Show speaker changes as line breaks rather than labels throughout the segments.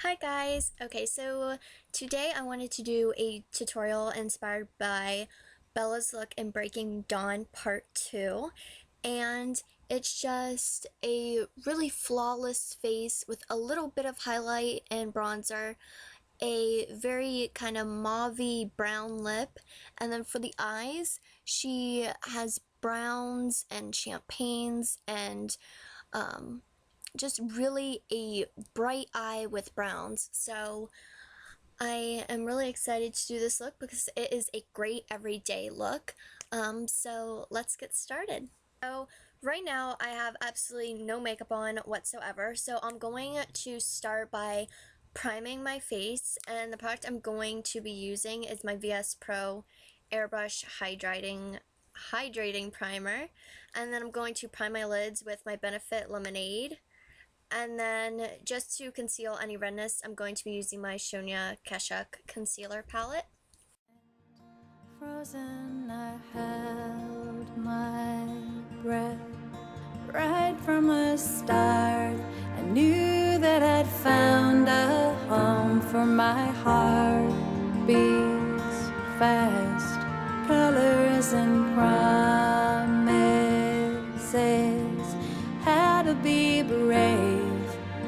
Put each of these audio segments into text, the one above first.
Hi guys! Okay, so today I wanted to do a tutorial inspired by Bella's look in Breaking Dawn Part 2, and it's just a really flawless face with a little bit of highlight and bronzer, a very kind of mauve-y brown lip, and then for the eyes, she has browns and champagnes and just really a bright eye with browns. So I am really excited to do this look because it is a great everyday look. So let's get started. So right now I have absolutely no makeup on whatsoever, so I'm going to start by priming my face, and the product I'm going to be using is my VS Pro Airbrush Hydrating Primer, and then I'm going to prime my lids with my Benefit Lemonade. And then just to conceal any redness, I'm going to be using my Shonya Keshak Concealer Palette.
Frozen, I held my breath. Right from the start, I knew that I'd found a home for my heart. Beats fast, colors and promises. How to be brave.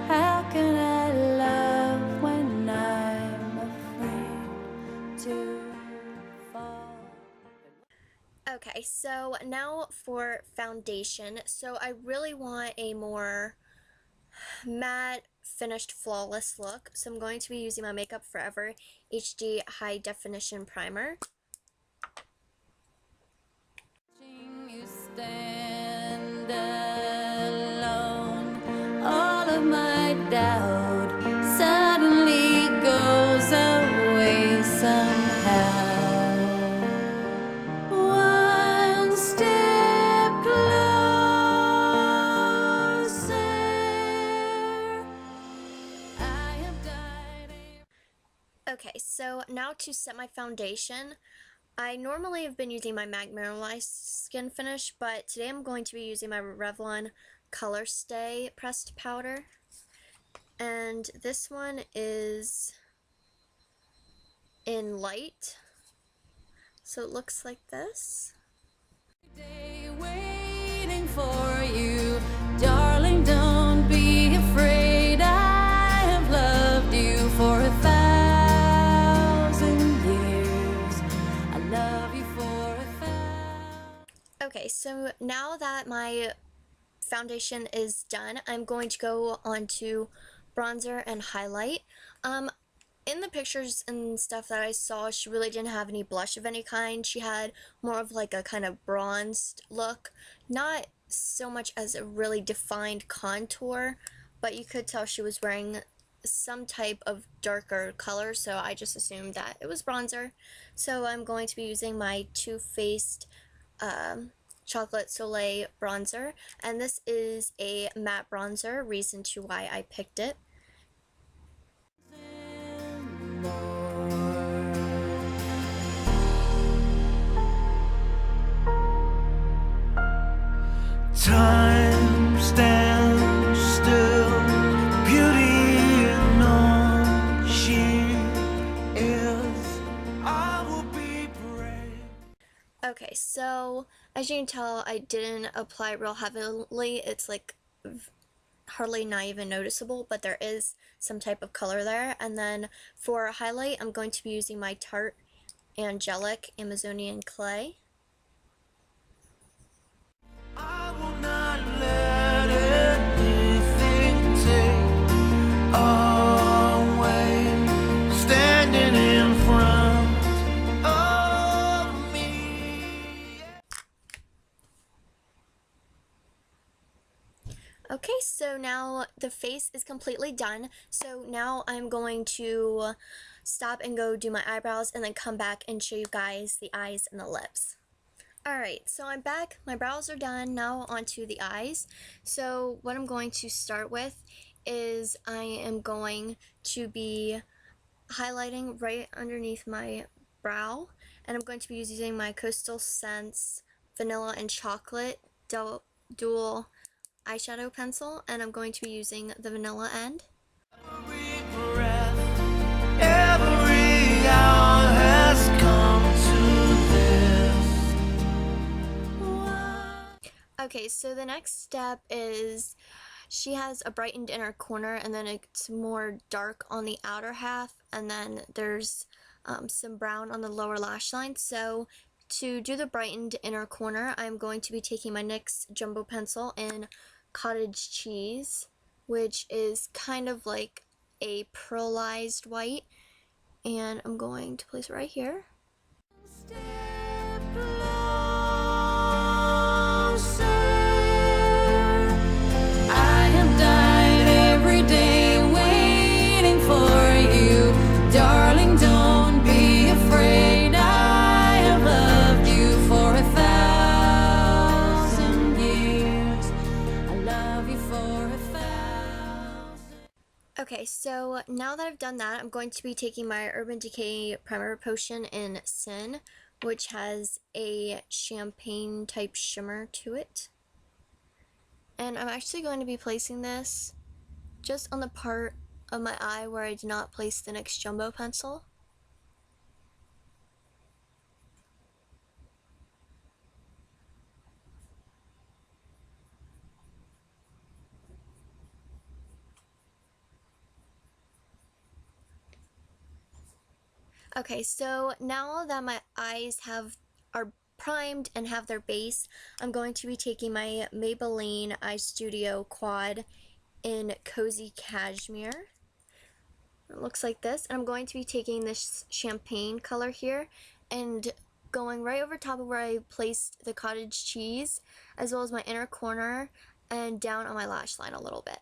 How can I love when I'm afraid to fall?
Okay, so now for foundation. So I really want a more matte, finished, flawless look. So I'm going to be using my Makeup Forever HD High Definition Primer.
You stand alone. All of my doubt suddenly goes away somehow. One step closer. I have died.
Okay, so now to set my foundation. I normally have been using my MAC Mineralized Skin Finish, but today I'm going to be using my Revlon Color Stay Pressed Powder. And this one is in light, so it looks like this.
Day waiting for you, darling, don't be afraid. I have loved you for 1,000 years. I love you for 1,000.
Okay, so now that my foundation is done, I'm going to go on to bronzer and highlight. In the pictures and stuff that I saw, she really didn't have any blush of any kind. She had more of like a kind of bronzed look, not so much as a really defined contour, but you could tell she was wearing some type of darker color, so I just assumed that it was bronzer. So I'm going to be using my Too Faced Chocolate Soleil bronzer, and this is a matte bronzer, reason to why I picked it.
Time stands still, beauty and all she is. I will be brave.
Okay, so as you can tell, I didn't apply real heavily. It's like hardly not even noticeable, but there is some type of color there. And then for highlight, I'm going to be using my Tarte Angelic Amazonian Clay.
I will not let anything take away, standing in front of me.
Okay, so now the face is completely done. So now I'm going to stop and go do my eyebrows and then come back and show you guys the eyes and the lips. Alright, so I'm back. My brows are done. Now onto the eyes. So what I'm going to start with is I am going to be highlighting right underneath my brow, and I'm going to be using my Coastal Scents Vanilla and Chocolate Dual Eyeshadow Pencil, and I'm going to be using the vanilla end.
I will be brave.
Okay, so the next step is she has a brightened inner corner, and then it's more dark on the outer half, and then there's some brown on the lower lash line. So to do the brightened inner corner, I'm going to be taking my NYX Jumbo Pencil in Cottage Cheese, which is kind of like a pearlized white, and I'm going to place it right here.
Step closer. I have died every day waiting for you. Darling, don't be afraid. I have loved you for 1,000 years. I love you for 1,000.
Okay, so now that I've done that, I'm going to be taking my Urban Decay Primer Potion in Sin, which has a champagne type shimmer to it. And I'm actually going to be placing this just on the part of my eye where I did not place the NYX Jumbo Pencil. Okay, so now that my eyes are primed and have their base, I'm going to be taking my Maybelline Eye Studio Quad in Cozy Cashmere. It looks like this, and I'm going to be taking this champagne color here and going right over top of where I placed the cottage cheese, as well as my inner corner and down on my lash line a little bit.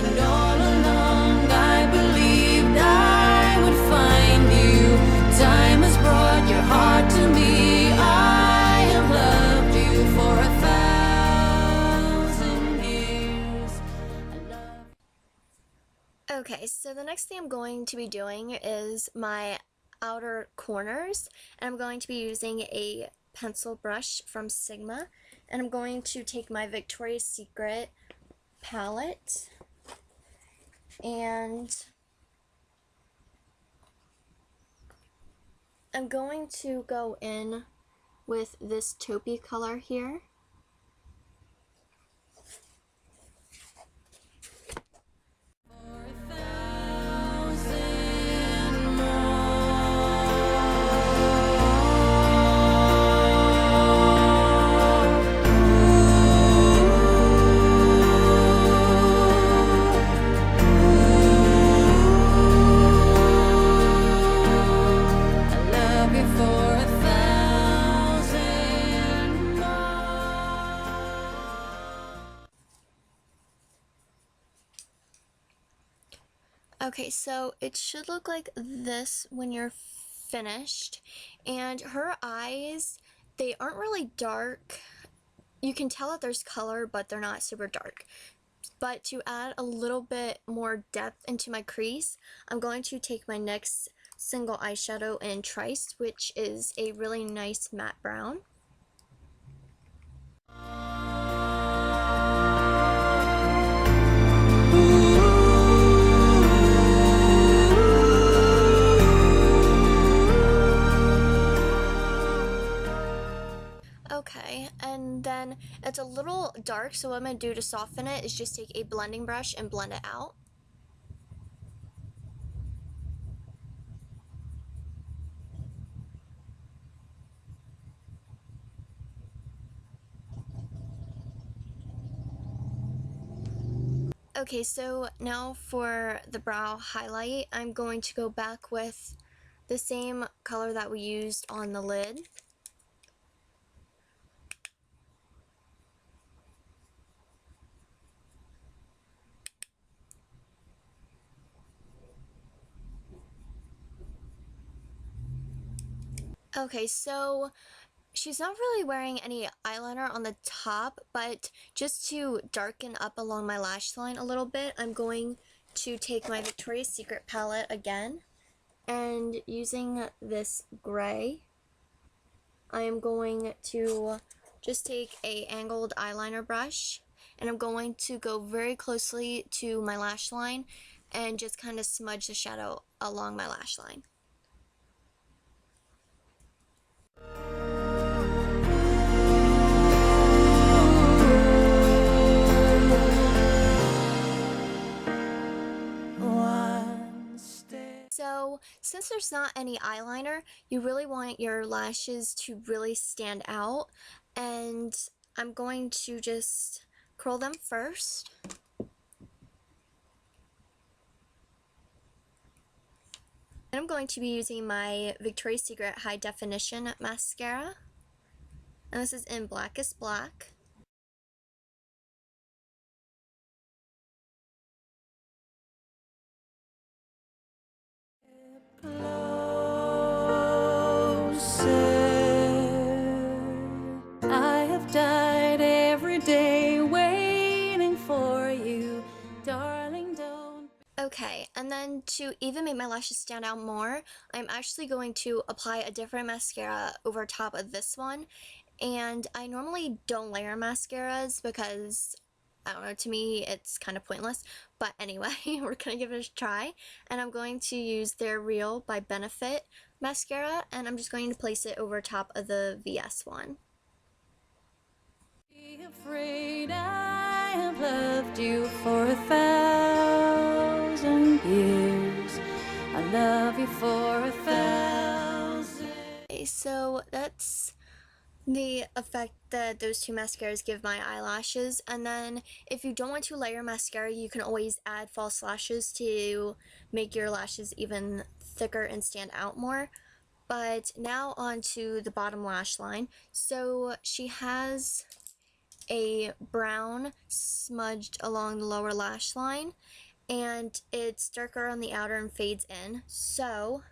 And all along I believed I would find you. Time has brought your heart to me. I have loved you for 1,000 years. I love
Okay, so the next thing I'm going to be doing is my outer corners, and I'm going to be using a pencil brush from Sigma, and I'm going to take my Victoria's Secret palette, and I'm going to go in with this taupey color here.
for 1,000 I love you for 1,000
Okay, so it should look like this when you're finished, and her eyes, they aren't really dark. You can tell that there's color, but they're not super dark. But to add a little bit more depth into my crease, I'm going to take my NYX single eyeshadow in Trice, which is a really nice matte brown. Okay, and then it's a little dark, so what I'm going to do to soften it is just take a blending brush and blend it out. Okay, so now for the brow highlight, I'm going to go back with the same color that we used on the lid. Okay, so she's not really wearing any eyeliner on the top, but just to darken up along my lash line a little bit, I'm going to take my Victoria's Secret palette again, and using this gray, I am going to just take a angled eyeliner brush, and I'm going to go very closely to my lash line and just kind of smudge the shadow along my lash line. since there's not any eyeliner, you really want your lashes to really stand out, and I'm going to just curl them first. And I'm going to be using my Victoria's Secret High Definition Mascara, and this is in Blackest Black.
I have died every day waiting for you, darling, don't.
Okay, and then to even make my lashes stand out more, I'm actually going to apply a different mascara over top of this one. And I normally don't layer mascaras because, I don't know, to me it's kind of pointless. But anyway, we're going to give it a try. And I'm going to use their Real by Benefit mascara, and I'm just going to place it over top of the VS one.
Be afraid, I have loved you for 1,000 years. I love you for 1,000.
Okay, so that's the effect that those two mascaras give my eyelashes. And then if you don't want to layer mascara, you can always add false lashes to make your lashes even thicker and stand out more. But now on to the bottom lash line. So she has a brown smudged along the lower lash line, and it's darker on the outer and fades in. So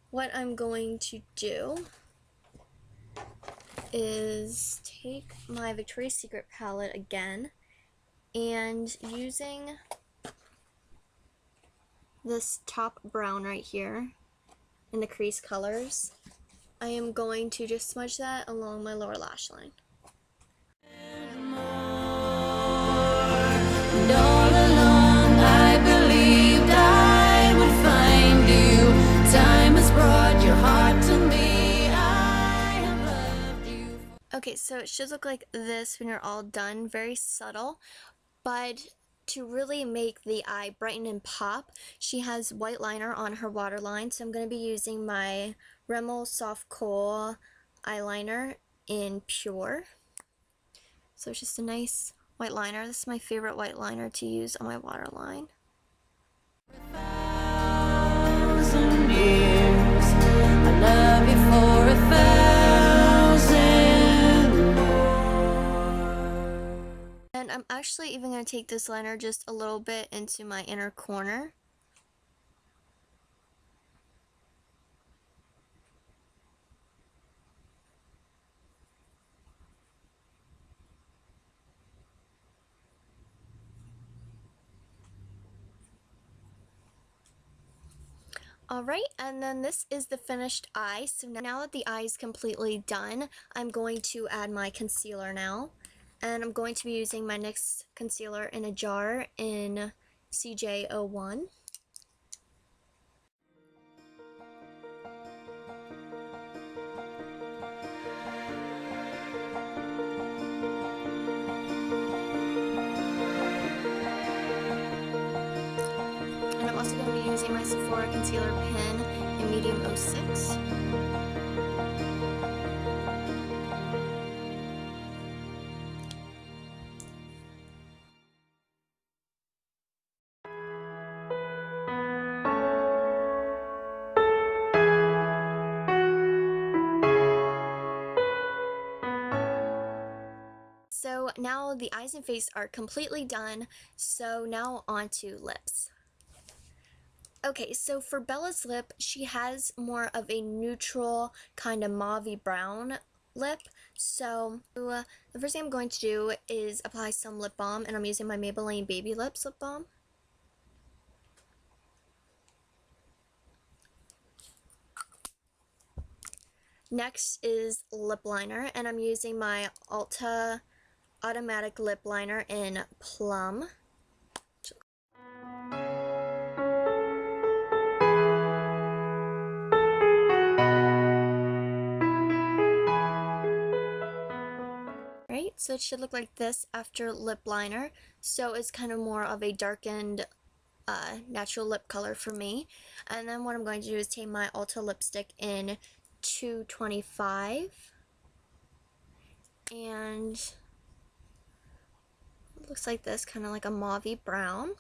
what I'm going to do is take my Victoria's Secret palette again, and using this top brown right here in the crease colors, I am going to just smudge that along my lower lash line.
And all along I believed I would find you. Time has brought your heart to me. I have loved you.
Okay, so it should look like this when you're all done. Very subtle, but to really make the eye brighten and pop, she has white liner on her waterline. So I'm going to be using my Rimmel Soft Kohl eyeliner in Pure. So it's just a nice white liner. This is my favorite white liner to use on my waterline.
1,000 years. I love you for 1,000 more.
And I'm actually even going to take this liner just a little bit into my inner corner. Alright, and then this is the finished eye. So now that the eye is completely done, I'm going to add my concealer now. And I'm going to be using my NYX concealer in a jar in CJ01. And I'm also going to be using my Sephora concealer pen in medium 06. So now the eyes and face are completely done, so now on to lips. Okay, so for Bella's lip, she has more of a neutral kind of mauvey brown lip. So the first thing I'm going to do is apply some lip balm, and I'm using my Maybelline Baby Lips lip balm. Next is lip liner, and I'm using my Ulta Automatic Lip Liner in Plum. Right, so it should look like this after lip liner. So it's kind of more of a darkened natural lip color for me. And then what I'm going to do is take my Ulta lipstick in 225, and it looks like this, kind of like a mauvey brown.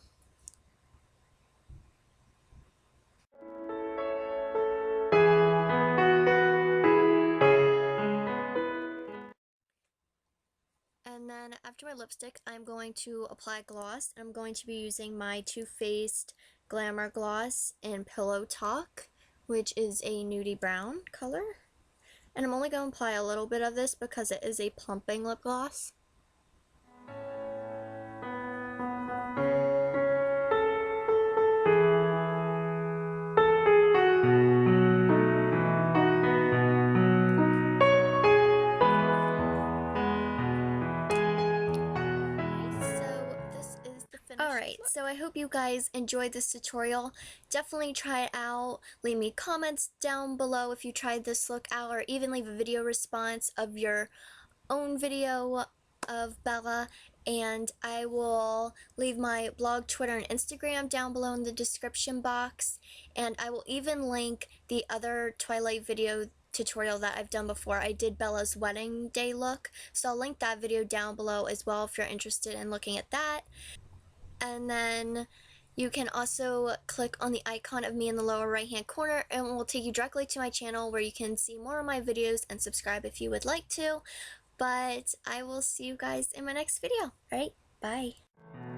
And then after my lipstick, I'm going to apply gloss. I'm going to be using my Too Faced Glamour Gloss in Pillow Talk, which is a nudie brown color. And I'm only going to apply a little bit of this because it is a plumping lip gloss. Alright, so I hope you guys enjoyed this tutorial. Definitely try it out. Leave me comments down below if you tried this look out, or even leave a video response of your own video of Bella, and I will leave my blog, Twitter, and Instagram down below in the description box, and I will even link the other Twilight video tutorial that I've done before. I did Bella's wedding day look, so I'll link that video down below as well if you're interested in looking at that. And then you can also click on the icon of me in the lower right hand corner, and it will take you directly to my channel where you can see more of my videos and subscribe if you would like to. But I will see you guys in my next video. Alright, bye.